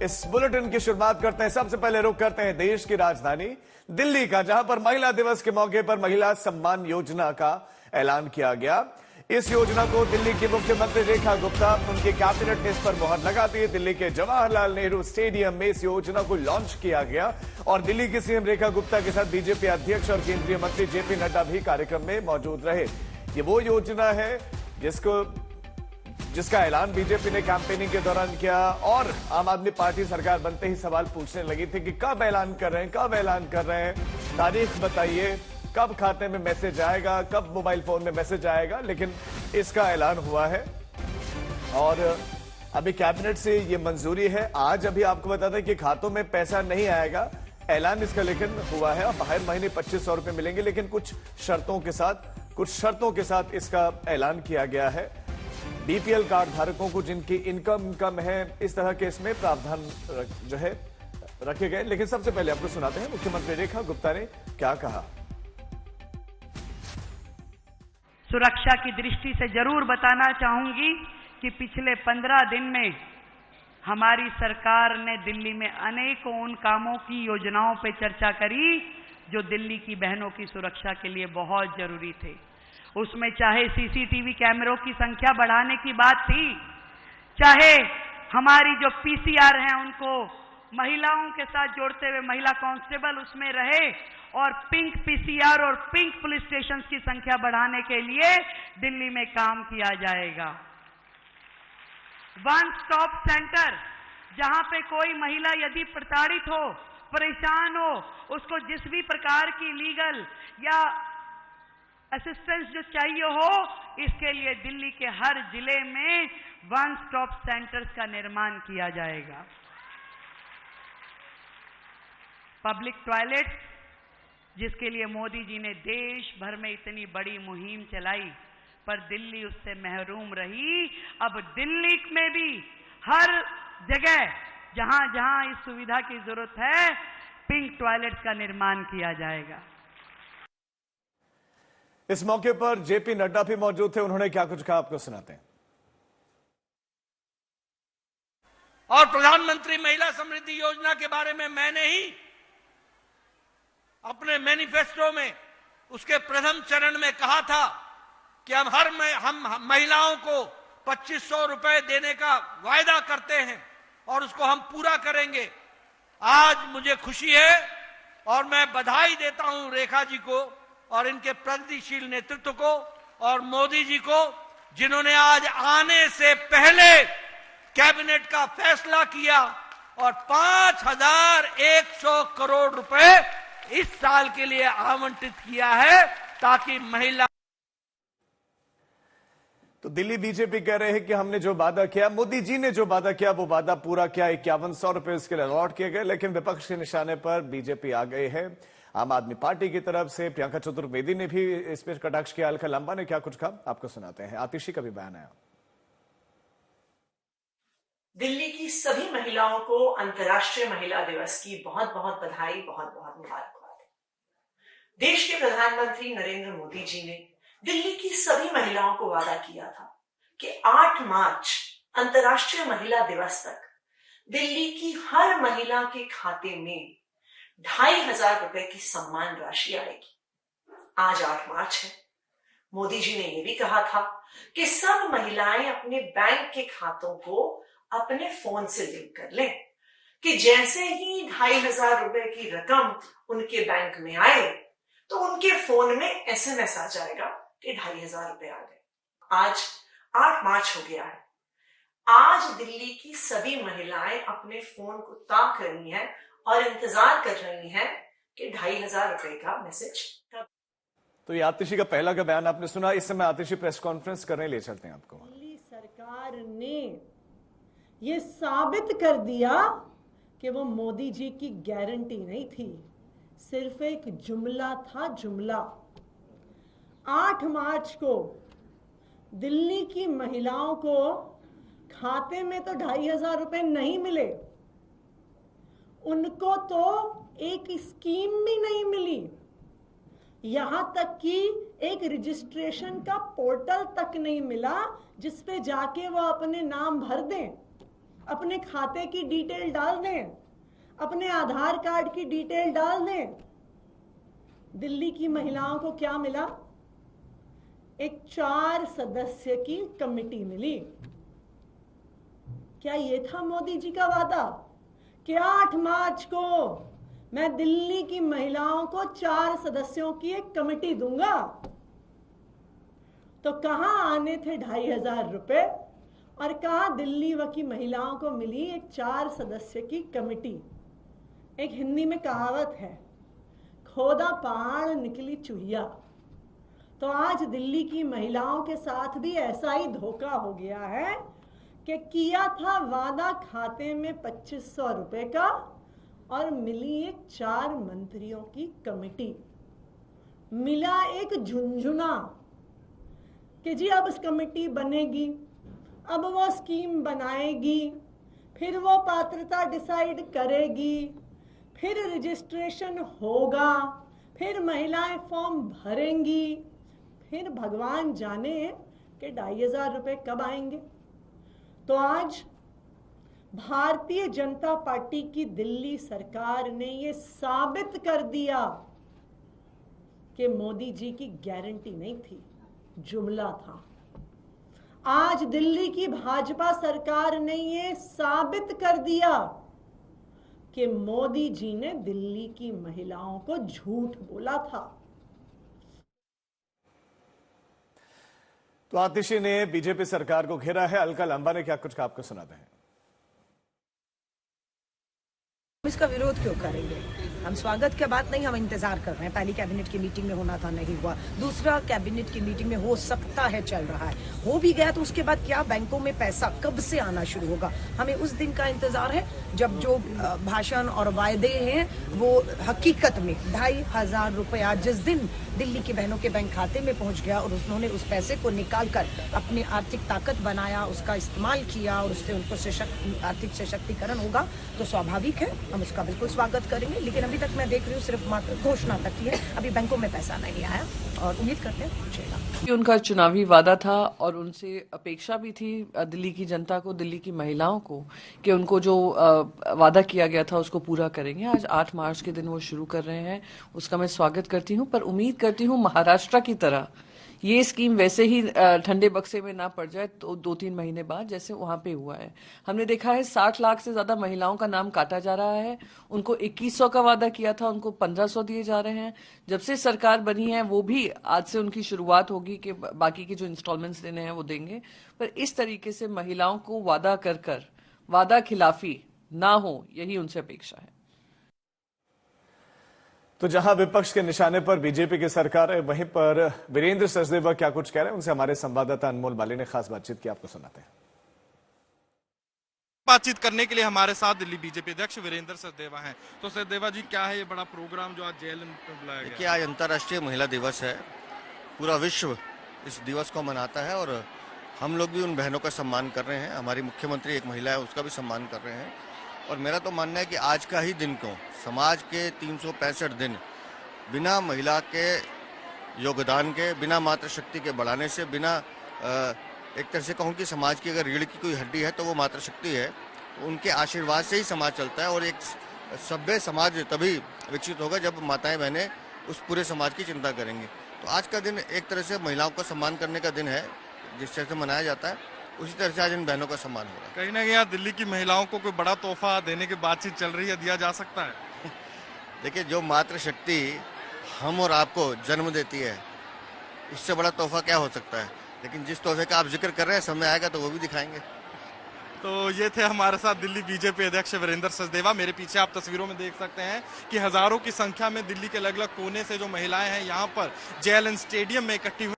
इस बुलेटिन की शुरुआत करते हैं। सबसे पहले रुख करते हैं देश की राजधानी दिल्ली का, जहां पर महिला दिवस के मौके पर महिला सम्मान योजना का ऐलान किया गया। इस योजना को दिल्ली की मुख्यमंत्री रेखा गुप्ता, उनकी कैबिनेट ने इस पर मुहर लगा दी। दिल्ली के जवाहरलाल नेहरू स्टेडियम में इस योजना को लॉन्च किया गया और दिल्ली की सीएम रेखा गुप्ता के साथ बीजेपी अध्यक्ष और केंद्रीय मंत्री जेपी नड्डा भी कार्यक्रम में मौजूद रहे। ये वो योजना है जिसका ऐलान बीजेपी ने कैंपेनिंग के दौरान किया और आम आदमी पार्टी सरकार बनते ही सवाल पूछने लगी थी कि कब ऐलान कर रहे हैं, तारीख बताइए, कब खाते में मैसेज आएगा, कब मोबाइल फोन में मैसेज आएगा। लेकिन इसका ऐलान हुआ है और अभी कैबिनेट से ये मंजूरी है। आज अभी आपको बता दें कि खातों में पैसा नहीं आएगा, ऐलान इसका लेकिन हुआ है। अब हर महीने 2500 रुपए मिलेंगे, लेकिन कुछ शर्तों के साथ इसका ऐलान किया गया है। बीपीएल कार्ड धारकों को जिनकी इनकम कम है, इस तरह के इसमें प्रावधान जो है रखे गए। लेकिन सबसे पहले आपको सुनाते हैं मुख्यमंत्री रेखा गुप्ता ने क्या कहा। सुरक्षा की दृष्टि से जरूर बताना चाहूंगी कि पिछले 15 दिन में हमारी सरकार ने दिल्ली में अनेकों उन कामों की योजनाओं पर चर्चा करी जो दिल्ली की बहनों की सुरक्षा के लिए बहुत जरूरी थे। उसमें चाहे सीसीटीवी कैमरों की संख्या बढ़ाने की बात थी, चाहे हमारी जो पीसीआर हैं उनको महिलाओं के साथ जोड़ते हुए महिला कांस्टेबल उसमें रहे और पिंक पीसीआर और पिंक पुलिस स्टेशन की संख्या बढ़ाने के लिए दिल्ली में काम किया जाएगा। वन स्टॉप सेंटर, जहां पे कोई महिला यदि प्रताड़ित हो, परेशान हो, उसको जिस भी प्रकार की लीगल या असिस्टेंस जो चाहिए हो, इसके लिए दिल्ली के हर जिले में वन स्टॉप सेंटर्स का निर्माण किया जाएगा। पब्लिक टॉयलेट्स, जिसके लिए मोदी जी ने देश भर में इतनी बड़ी मुहिम चलाई, पर दिल्ली उससे महरूम रही। अब दिल्ली में भी हर जगह जहां जहां इस सुविधा की जरूरत है, पिंक टॉयलेट्स का निर्माण किया जाएगा। इस मौके पर जेपी नड्डा भी मौजूद थे। उन्होंने क्या कुछ कहा, आपको सुनाते हैं। और प्रधानमंत्री महिला समृद्धि योजना के बारे में मैंने ही अपने मैनिफेस्टो में उसके प्रथम चरण में कहा था कि हम महिलाओं को 2500 रुपए देने का वायदा करते हैं और उसको हम पूरा करेंगे। आज मुझे खुशी है और मैं बधाई देता हूं रेखा जी को और इनके प्रगतिशील नेतृत्व को और मोदी जी को, जिन्होंने आज आने से पहले कैबिनेट का फैसला किया और 5100 करोड़ रुपए इस साल के लिए आवंटित किया है ताकि महिला। तो दिल्ली बीजेपी कह रहे हैं कि हमने जो वादा किया, मोदी जी ने जो वादा किया, वो वादा पूरा किया। 5100 रुपए इसके लिए अलॉट किए गए, लेकिन विपक्ष के निशाने पर बीजेपी आ गई है। आम आदमी पार्टी की तरफ से प्रियंका चतुर्वेदी ने भी इस पर कटाक्ष किया। अलका लंबा ने क्या कुछ कहा, आपको सुनाते हैं। आतिशी का भी बयान आया। दिल्ली की सभी महिलाओं को अंतर्राष्ट्रीय महिला दिवस की बहुत बहुत बधाई, बहुत बहुत मुबारकबाद। देश के प्रधानमंत्री नरेंद्र मोदी जी ने दिल्ली की सभी महिलाओं को वादा किया था कि 8 मार्च अंतर्राष्ट्रीय महिला दिवस तक दिल्ली की हर महिला के खाते में 2500 रुपए की सम्मान राशि आएगी। आज 8 मार्च है। मोदी जी ने यह भी कहा था कि सब महिलाएं अपने बैंक के खातों को अपने फोन से लिंक कर लें कि जैसे ही 2500 रुपए की रकम उनके बैंक में आए तो उनके फोन में एसएमएस आ जाएगा कि 2500 रुपए आ गए। आज 8 मार्च हो गया है। आज दिल्ली की सभी महिलाएं अपने फोन को ताक रही हैं और इंतजार कर रही हैं कि 2500 रुपए का मैसेज। तो ये आतिशी का पहला का बयान आपने सुना। इस समय आतिशी प्रेस कॉन्फ्रेंस करने ले चलते हैं आपको। दिल्ली सरकार ने ये साबित कर दिया कि वो मोदी जी की गारंटी नहीं थी, सिर्फ एक जुमला था, जुमला। 8 मार्च को दिल्ली की महिलाओं को खाते में तो 2500 रुपए नहीं मिले, उनको तो एक स्कीम भी नहीं मिली, यहां तक कि एक रजिस्ट्रेशन का पोर्टल तक नहीं मिला जिस पे जाके वो अपने नाम भर दें अपने खाते की डिटेल डाल दें, अपने आधार कार्ड की डिटेल डाल दें। दिल्ली की महिलाओं को क्या मिला? एक 4 सदस्य की कमेटी मिली। क्या ये था मोदी जी का वादा कि 8 मार्च को मैं दिल्ली की महिलाओं को 4 सदस्यों की एक कमेटी दूंगा? तो कहां आने थे 2500 रुपए और कहां दिल्ली की महिलाओं को मिली एक 4 सदस्य की कमेटी। एक हिंदी में कहावत है, खोदा पहाड़ निकली चुहिया। तो आज दिल्ली की महिलाओं के साथ भी ऐसा ही धोखा हो गया है कि किया था वादा खाते में 2500 रुपए का और मिली एक 4 मंत्रियों की कमेटी। मिला एक झुंझुना कि जी अब इस कमेटी बनेगी, अब वो स्कीम बनाएगी, फिर वो पात्रता डिसाइड करेगी, फिर रजिस्ट्रेशन होगा, फिर महिलाएं फॉर्म भरेंगी, फिर भगवान जाने कि 2500 रुपए कब आएंगे। तो आज भारतीय जनता पार्टी की दिल्ली सरकार ने ये साबित कर दिया कि मोदी जी की गारंटी नहीं थी, जुमला था। आज दिल्ली की भाजपा सरकार ने ये साबित कर दिया कि मोदी जी ने दिल्ली की महिलाओं को झूठ बोला था। तो आतिशी ने बीजेपी सरकार को घेरा है। अलका लांबा ने क्या कुछ आपको सुनाते हैं। इसका विरोध क्यों करेंगे? हम स्वागत की बात नहीं, हम इंतजार कर रहे हैं। पहली कैबिनेट की मीटिंग में होना था, नहीं हुआ। दूसरा कैबिनेट की मीटिंग में हो सकता है, चल रहा है। हो भी गया तो उसके बाद क्या बैंकों में पैसा कब से आना शुरू होगा? हमें उस दिन का इंतजार है जब जो भाषण और वायदे हैं वो हकीकत में 2500 रुपया जिस दिन दिल्ली की बहनों के बैंक खाते में पहुंच गया और उन्होंने उस पैसे को निकाल कर अपनी आर्थिक ताकत बनाया, उसका इस्तेमाल किया और उससे उनको आर्थिक सशक्तिकरण होगा, तो स्वाभाविक है हम उसका बिल्कुल स्वागत करेंगे। लेकिन अभी तक मैं देख रही हूँ सिर्फ मात्र घोषणा तक की है, अभी बैंकों में पैसा नहीं आया और उम्मीद करते हैं पहुंचेगा। उनका चुनावी वादा था और उनसे अपेक्षा भी थी दिल्ली की जनता को, दिल्ली की महिलाओं को, कि उनको जो वादा किया गया था उसको पूरा करेंगे। आज 8 मार्च के दिन वो शुरू कर रहे हैं, उसका मैं स्वागत करती हूँ। पर उम्मीद करती हूँ महाराष्ट्र की तरह ये स्कीम वैसे ही ठंडे बक्से में ना पड़ जाए तो 2-3 महीने बाद, जैसे वहां पे हुआ है। हमने देखा है 60 लाख से ज्यादा महिलाओं का नाम काटा जा रहा है। उनको 2100 का वादा किया था, उनको 1500 दिए जा रहे हैं। जब से सरकार बनी है वो भी आज से उनकी शुरुआत होगी कि बाकी के जो इंस्टॉलमेंट्स देने हैं वो देंगे। पर इस तरीके से महिलाओं को वादा कर वादा खिलाफी ना हो, यही उनसे अपेक्षा है। तो जहां विपक्ष के निशाने पर बीजेपी की सरकार है, वहीं पर वीरेंद्र सचदेवा क्या कुछ कह रहे हैं, उनसे हमारे संवाददाता अनमोल बाली ने खास बातचीत की, आपको सुनाते हैं। बातचीत करने के लिए हमारे साथ दिल्ली बीजेपी अध्यक्ष वीरेंद्र सचदेवा हैं। तो सचदेवा जी, क्या है ये बड़ा प्रोग्राम जो आज जेएलएन में बुलाया गया? देखिए, आज अंतर्राष्ट्रीय महिला दिवस है। पूरा विश्व इस दिवस को मनाता है और हम लोग भी उन बहनों का सम्मान कर रहे हैं। हमारी मुख्यमंत्री एक महिला है, उसका भी सम्मान कर रहे हैं। और मेरा तो मानना है कि आज का ही दिन क्यों, समाज के 365 दिन बिना महिला के योगदान के, बिना मातृशक्ति के बढ़ाने से, बिना एक तरह से कहूँ कि समाज की अगर रीढ़ की कोई हड्डी है तो वो मातृशक्ति है। उनके आशीर्वाद से ही समाज चलता है और एक सभ्य समाज तभी विकसित होगा जब माताएं बहनें उस पूरे समाज की चिंता करेंगी। तो आज का दिन एक तरह से महिलाओं का सम्मान करने का दिन है, जिस तरह से मनाया जाता है उसी तरह से आज इन बहनों का सम्मान होगा। कहीं ना कहीं दिल्ली की महिलाओं को कोई बड़ा तोहफा देने की बातचीत चल रही है, दिया जा सकता है? देखिए, जो मातृशक्ति हम और आपको जन्म देती है, इससे बड़ा तोहफा क्या हो सकता है? लेकिन जिस तोहफे का आप जिक्र कर रहे हैं, समय आएगा तो वो भी दिखाएंगे। तो ये थे हमारे साथ दिल्ली बीजेपी अध्यक्ष वीरेंद्र सचदेवा। मेरे पीछे आप तस्वीरों में देख सकते हैं कि हजारों की संख्या में दिल्ली के अलग अलग कोने से जो महिलाएं हैं यहाँ पर जेएलएन स्टेडियम में इकट्ठी हुई।